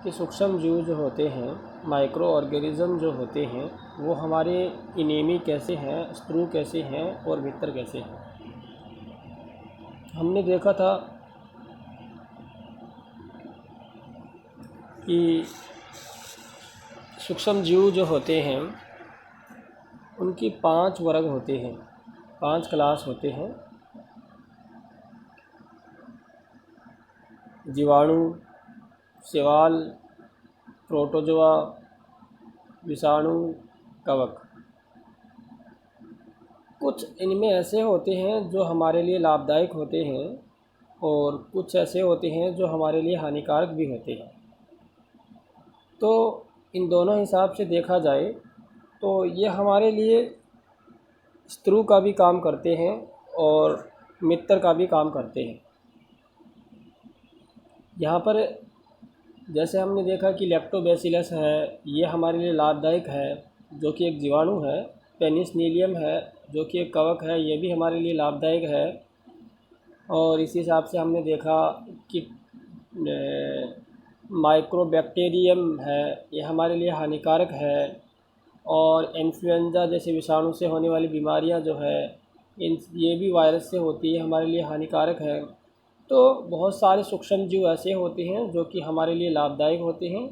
कि सूक्ष्म जीव जो होते हैं, माइक्रो ऑर्गेनिज्म जो होते हैं, वो हमारे इनेमी कैसे हैं, स्त्रू कैसे हैं और भीतर कैसे हैं। हमने देखा था कि सूक्ष्म जीव जो होते हैं उनकी 5 वर्ग होते हैं, 5 क्लास होते हैं। जीवाणु, शैवाल, प्रोटोजोआ, विषाणु, कवक। कुछ इनमें ऐसे होते हैं जो हमारे लिए लाभदायक होते हैं और कुछ ऐसे होते हैं जो हमारे लिए हानिकारक भी होते हैं। तो इन दोनों हिसाब से देखा जाए तो ये हमारे लिए शत्रु का भी काम करते हैं और मित्र का भी काम करते हैं। यहाँ पर जैसे हमने देखा कि लैक्टोबैसिलस है, ये हमारे लिए लाभदायक है, जो कि एक जीवाणु है। पेनिसिलियम है, जो कि एक कवक है, ये भी हमारे लिए लाभदायक है। और इसी हिसाब से हमने देखा कि माइक्रोबैक्टीरियम है, ये हमारे लिए हानिकारक है। और इन्फ्लुएंजा जैसे विषाणु से होने वाली बीमारियां जो है, ये भी वायरस से होती है, हमारे लिए हानिकारक है। तो बहुत सारे सूक्ष्म जीव ऐसे होते हैं जो कि हमारे लिए लाभदायक होते हैं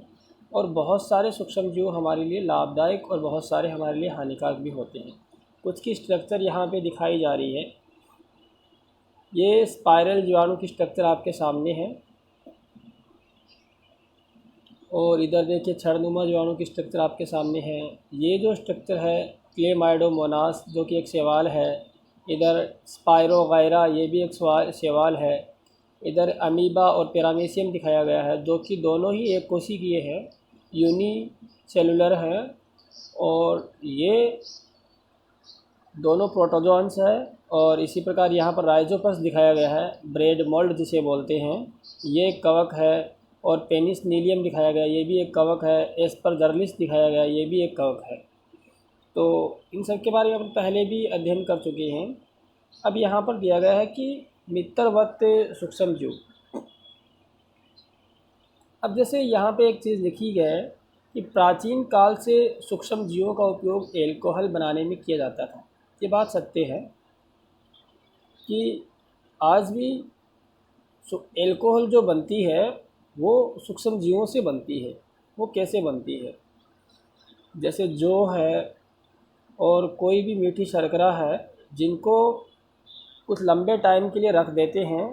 और बहुत सारे सूक्ष्म जीव हमारे लिए लाभदायक और बहुत सारे हमारे लिए हानिकारक भी होते हैं। कुछ की स्ट्रक्चर यहाँ पे दिखाई जा रही है। ये स्पाइरल जीवाणु की स्ट्रक्चर आपके सामने है और इधर देखिए क्षणनुमा जीवाणु की स्ट्रक्चर आपके सामने है। ये जो स्ट्रक्चर है क्लेमाइडोमोनास, जो कि एक शैवाल है। इधर स्पाइरोगायरा, ये भी एक शैवाल है। इधर अमीबा और पैरामीशियम दिखाया गया है, जो कि दोनों ही एक कोशिकीय हैं, यूनिसेलुलर हैं। और ये दोनों प्रोटोजोन्स है। और इसी प्रकार यहाँ पर राइजोपस दिखाया गया है, ब्रेड मोल्ड जिसे बोलते हैं, ये एक कवक है। और पेनिसिलियम दिखाया गया, ये भी एक कवक है। एस्परजर्लिस दिखाया गया, ये भी एक कवक है। तो इन सब के बारे में हम पहले भी अध्ययन कर चुके हैं। अब यहाँ पर दिया गया है कि मित्रवत सूक्ष्म जीव। अब जैसे यहाँ पे एक चीज़ लिखी है कि प्राचीन काल से सूक्ष्म जीवों का उपयोग एल्कोहल बनाने में किया जाता था। ये बात सत्य है कि आज भी एल्कोहल जो बनती है वो सूक्ष्म जीवों से बनती है। वो कैसे बनती है? जैसे जौ है और कोई भी मीठी शर्करा है, जिनको कुछ लंबे टाइम के लिए रख देते हैं।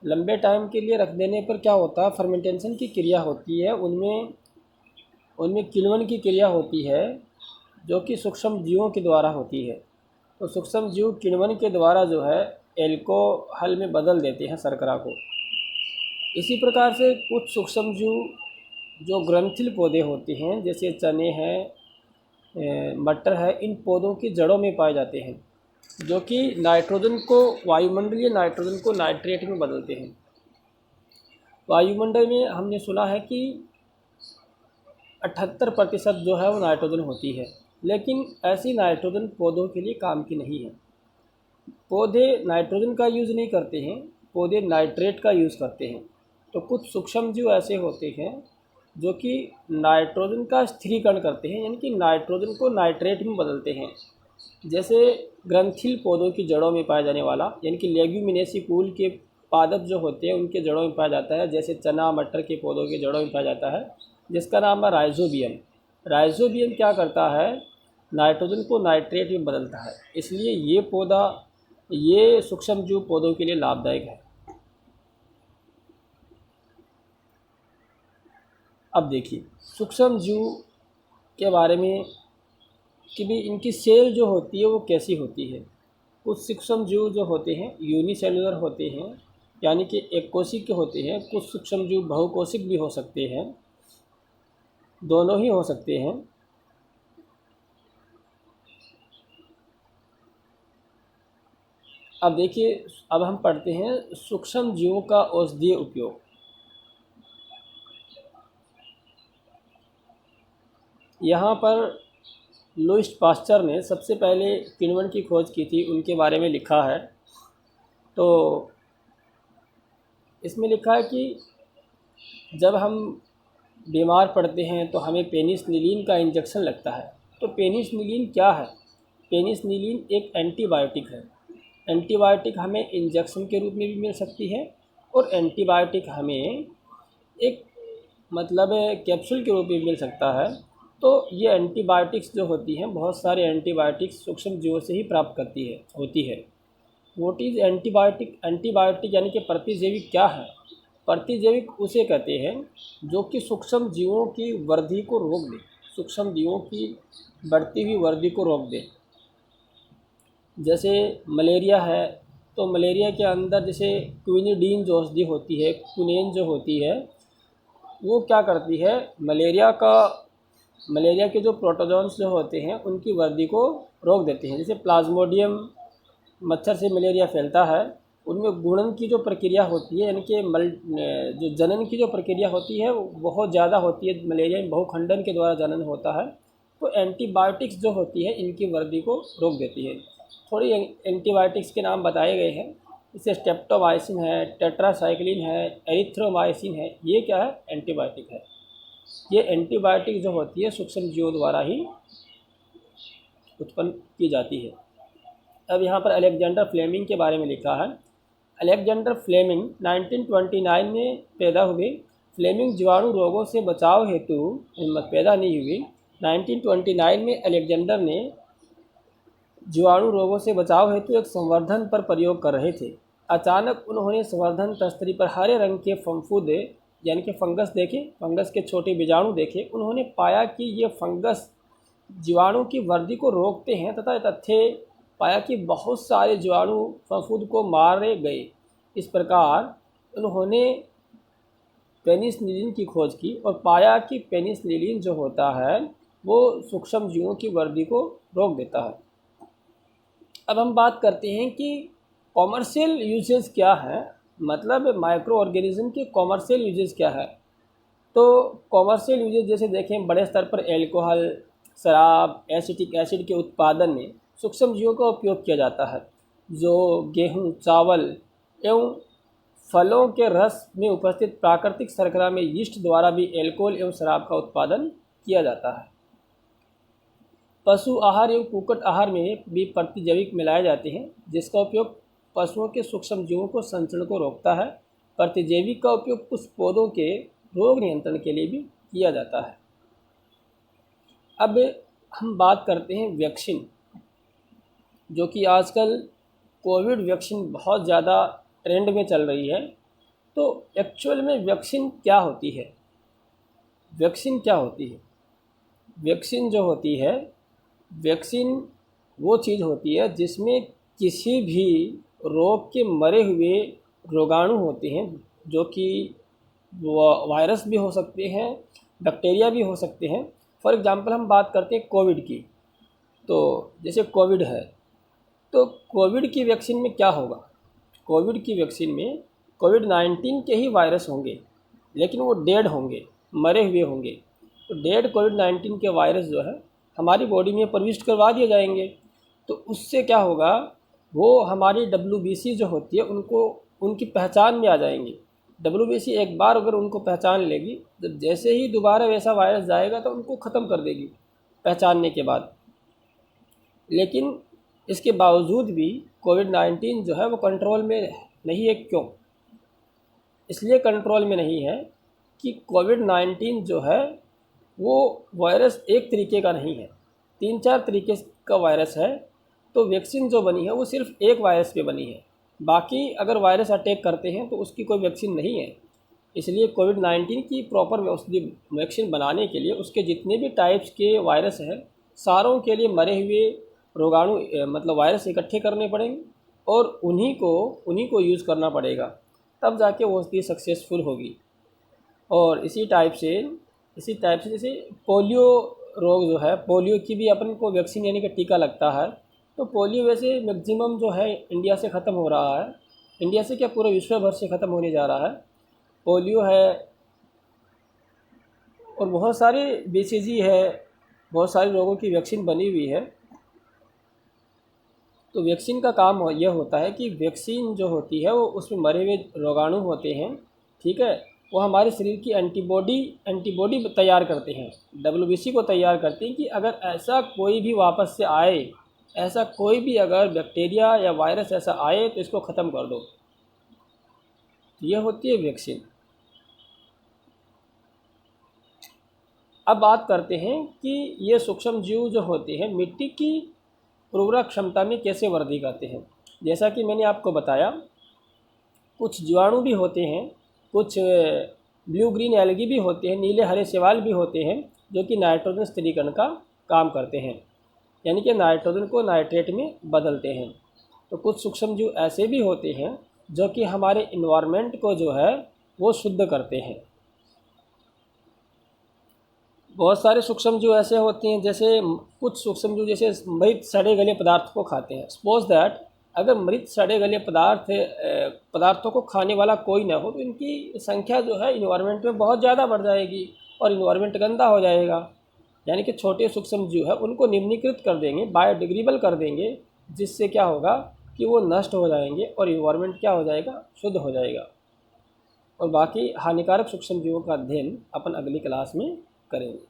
लंबे टाइम के लिए रख देने पर क्या होता है, फर्मेंटेशन की क्रिया होती है, उनमें किण्वन की क्रिया होती है, जो कि सूक्ष्म जीवों के द्वारा होती है। तो सूक्ष्म जीव किण्वन के द्वारा जो है एल्कोहल में बदल देते हैं शर्करा को। इसी प्रकार से कुछ सूक्ष्म जीव जो ग्रंथिल पौधे होते हैं, जैसे चने हैं, मटर है, इन पौधों की जड़ों में पाए जाते हैं, जो कि नाइट्रोजन को, वायुमंडलीय नाइट्रोजन को नाइट्रेट में बदलते हैं। वायुमंडल में हमने सुना है कि 78% जो है वो नाइट्रोजन होती है, लेकिन ऐसी नाइट्रोजन पौधों के लिए काम की नहीं है। पौधे नाइट्रोजन का यूज़ नहीं करते हैं, पौधे नाइट्रेट का यूज़ करते हैं। तो कुछ सूक्ष्म जीव ऐसे होते हैं जो कि नाइट्रोजन का स्थिरीकरण करते हैं, यानी कि नाइट्रोजन को नाइट्रेट में बदलते हैं। जैसे ग्रंथिल पौधों की जड़ों में पाया जाने वाला, यानी कि लेग्यूमिनेसी कुल के पादप जो होते हैं उनके जड़ों में पाया जाता है। जैसे चना मटर के पौधों के जड़ों में पाया जाता है, जिसका नाम है राइजोबियम। राइजोबियम क्या करता है, नाइट्रोजन को नाइट्रेट में बदलता है। इसलिए ये सूक्ष्म जीव पौधों के लिए लाभदायक है। अब देखिए सूक्ष्म जीव के बारे में कि भी इनकी सेल जो होती है वो कैसी होती है। कुछ सूक्ष्म जीव जो होते हैं यूनिसेलुलर होते हैं, यानी कि एक कोशिक के होते हैं। कुछ सूक्ष्म जीव बहुकोशिक भी हो सकते हैं, दोनों ही हो सकते हैं। अब देखिए, अब हम पढ़ते हैं सूक्ष्म जीवों का औषधीय उपयोग। यहाँ पर लुईस पास्चर ने सबसे पहले किण्वन की खोज की थी, उनके बारे में लिखा है। तो इसमें लिखा है कि जब हम बीमार पड़ते हैं तो हमें पेनिसिलिन का इंजेक्शन लगता है। तो पेनिसिलिन क्या है? पेनिसिलिन एक एंटीबायोटिक है। एंटीबायोटिक हमें इंजेक्शन के रूप में भी मिल सकती है और एंटीबायोटिक हमें एक मतलब कैप्सूल के रूप में मिल सकता है। तो ये एंटीबायोटिक्स जो होती हैं, बहुत सारे एंटीबायोटिक्स सूक्ष्म जीवों से ही प्राप्त होती है। What is antibiotic? एंटीबायोटिक यानी कि प्रतिजैविक क्या है? प्रतिजैविक उसे कहते हैं जो कि सूक्ष्म जीवों की वृद्धि को रोक दे, सूक्ष्म जीवों की बढ़ती हुई वृद्धि को रोक दे। जैसे मलेरिया है, तो मलेरिया के अंदर जैसे क्विनिडीन जो औषधि होती है, क्विनेन जो होती है, वो क्या करती है, मलेरिया के जो प्रोटोजोन्स जो होते हैं उनकी वृद्धि को रोक देते हैं। जैसे प्लाज्मोडियम मच्छर से मलेरिया फैलता है, उनमें गुणन की जो प्रक्रिया होती है, यानी कि जो जनन की जो प्रक्रिया होती है वो बहुत ज़्यादा होती है। मलेरिया में बहुखंडन के द्वारा जनन होता है। तो एंटीबायोटिक्स जो होती है इनकी वृद्धि को रोक देती है। थोड़ी एंटीबायोटिक्स के नाम बताए गए हैं, जैसे स्टेप्टोमाइसिन है, टेट्रासाइक्लिन है, एरिथ्रोमाइसिन है। ये क्या है? एंटीबायोटिक है। ये एंटीबायोटिक जो होती है सूक्ष्म जीवों द्वारा ही उत्पन्न की जाती है। अब यहाँ पर अलेक्जेंडर फ्लेमिंग के बारे में लिखा है। अलेक्जेंडर फ्लेमिंग 1929 में पैदा हुए। फ्लेमिंग जीवाणु रोगों से बचाव हेतु पैदा नहीं हुई। 1929 में अलेक्जेंडर ने जीवाणु रोगों से बचाव हेतु एक संवर्धन पर प्रयोग कर रहे थे। अचानक उन्होंने संवर्धन तस्तरी पर हरे रंग के फंफूदे यानी कि फंगस देखे, फंगस के छोटे बीजाणु देखे। उन्होंने पाया कि ये फंगस जीवाणु की वृद्धि को रोकते हैं तथा तथ्य पाया कि बहुत सारे जीवाणु फंफूद को मारे गए। इस प्रकार उन्होंने पेनिसिलिन की खोज की और पाया कि पेनिसिलिन जो होता है वो सूक्ष्म जीवों की वृद्धि को रोक देता है। अब हम बात करते हैं कि कॉमर्शियल यूजेस क्या है, मतलब माइक्रो ऑर्गेनिज्म के कॉमर्शियल यूजेस क्या है। तो कॉमर्शियल यूजेस जैसे देखें, बड़े स्तर पर एल्कोहल, शराब, एसिटिक एसिड के उत्पादन में सूक्ष्म जीवों का उपयोग किया जाता है। जो गेहूँ, चावल एवं फलों के रस में उपस्थित प्राकृतिक शर्करा में यीस्ट द्वारा भी एल्कोहल एवं शराब का उत्पादन किया जाता है। पशु आहार एवं कुक्कुट आहार में भी प्रतिजैविक मिलाए जाते हैं, जिसका उपयोग पशुओं के सूक्ष्म जीवों को संचरण को रोकता है। प्रतिजैविक का उपयोग कुछ पौधों के रोग नियंत्रण के लिए भी किया जाता है। अब हम बात करते हैं वैक्सीन, जो कि आजकल कोविड वैक्सीन बहुत ज़्यादा ट्रेंड में चल रही है। तो एक्चुअल में वैक्सीन क्या होती है? वैक्सीन क्या होती है? वैक्सीन जो होती है, वैक्सीन वो चीज़ होती है जिसमें किसी भी रोग के मरे हुए रोगाणु होते हैं, जो कि वायरस भी हो सकते हैं, बैक्टीरिया भी हो सकते हैं। फॉर एग्जांपल हम बात करते हैं कोविड की। तो जैसे कोविड है, तो कोविड की वैक्सीन में क्या होगा? कोविड की वैक्सीन में कोविड-19 के ही वायरस होंगे, लेकिन वो डेड होंगे, मरे हुए होंगे। तो डेड कोविड-19 के वायरस जो है हमारी बॉडी में प्रविष्ट करवा दिए जाएंगे। तो उससे क्या होगा, वो हमारी WBC जो होती है उनको उनकी पहचान में आ जाएंगी। WBC एक बार अगर उनको पहचान लेगी, तो जैसे ही दोबारा वैसा वायरस जाएगा तो उनको ख़त्म कर देगी पहचानने के बाद। लेकिन इसके बावजूद भी कोविड-19 जो है वो कंट्रोल में नहीं है। क्यों? इसलिए कंट्रोल में नहीं है कि कोविड-19 जो है वो वायरस एक तरीके का नहीं है, 3-4 तरीके का वायरस है। तो वैक्सीन जो बनी है वो सिर्फ एक वायरस पे बनी है, बाकी अगर वायरस अटैक करते हैं तो उसकी कोई वैक्सीन नहीं है। इसलिए कोविड-19 की प्रॉपर वैक्सीन बनाने के लिए उसके जितने भी टाइप्स के वायरस हैं, सारों के लिए मरे हुए रोगाणु मतलब वायरस इकट्ठे करने पड़ेंगे और उन्हीं को यूज़ करना पड़ेगा, तब जाके वो उसकी सक्सेसफुल होगी। और इसी टाइप से जैसे पोलियो रोग जो है, पोलियो की भी अपन को वैक्सीन यानी कि टीका लगता है। तो पोलियो वैसे मैक्सिमम जो है इंडिया से ख़त्म हो रहा है, इंडिया से क्या पूरे विश्व भर से ख़त्म होने जा रहा है। पोलियो है और बहुत सारे BCG है, बहुत सारे रोगों की वैक्सीन बनी हुई है। तो वैक्सीन का काम यह होता है कि वैक्सीन जो होती है वो उसमें मरे हुए रोगाणु होते हैं, ठीक है, वो हमारे शरीर की एंटीबॉडी तैयार करते हैं, WBC को तैयार करते हैं कि अगर ऐसा कोई भी वापस से आए, ऐसा कोई भी अगर बैक्टीरिया या वायरस ऐसा आए तो इसको ख़त्म कर दो। ये होती है वैक्सीन। अब बात करते हैं कि ये सूक्ष्म जीव जो होते हैं मिट्टी की उर्वरक क्षमता में कैसे वृद्धि करते हैं। जैसा कि मैंने आपको बताया, कुछ जीवाणु भी होते हैं, कुछ ब्लू ग्रीन एल्गी भी होते हैं, नीले हरे शैवाल भी होते हैं, जो कि नाइट्रोजन स्थिरीकरण का काम करते हैं, यानी कि नाइट्रोजन को नाइट्रेट में बदलते हैं। तो कुछ सूक्ष्म जीव ऐसे भी होते हैं जो कि हमारे इन्वायरमेंट को जो है वो शुद्ध करते हैं। बहुत सारे सूक्ष्म जीव ऐसे होते हैं, जैसे कुछ सूक्ष्म जीव जैसे मृत सड़े गले पदार्थ को खाते हैं। सपोज दैट अगर मृत सड़े गले पदार्थों को खाने वाला कोई ना हो तो इनकी संख्या जो है इन्वायरमेंट में बहुत ज़्यादा बढ़ जाएगी और इन्वायरमेंट गंदा हो जाएगा। यानी कि छोटे सूक्ष्म जीव है उनको निम्नीकृत कर देंगे, बायोडिग्रेडेबल कर देंगे, जिससे क्या होगा कि वो नष्ट हो जाएंगे और इन्वायरमेंट क्या हो जाएगा, शुद्ध हो जाएगा। और बाकी हानिकारक सूक्ष्म जीवों का अध्ययन अपन अगली क्लास में करेंगे।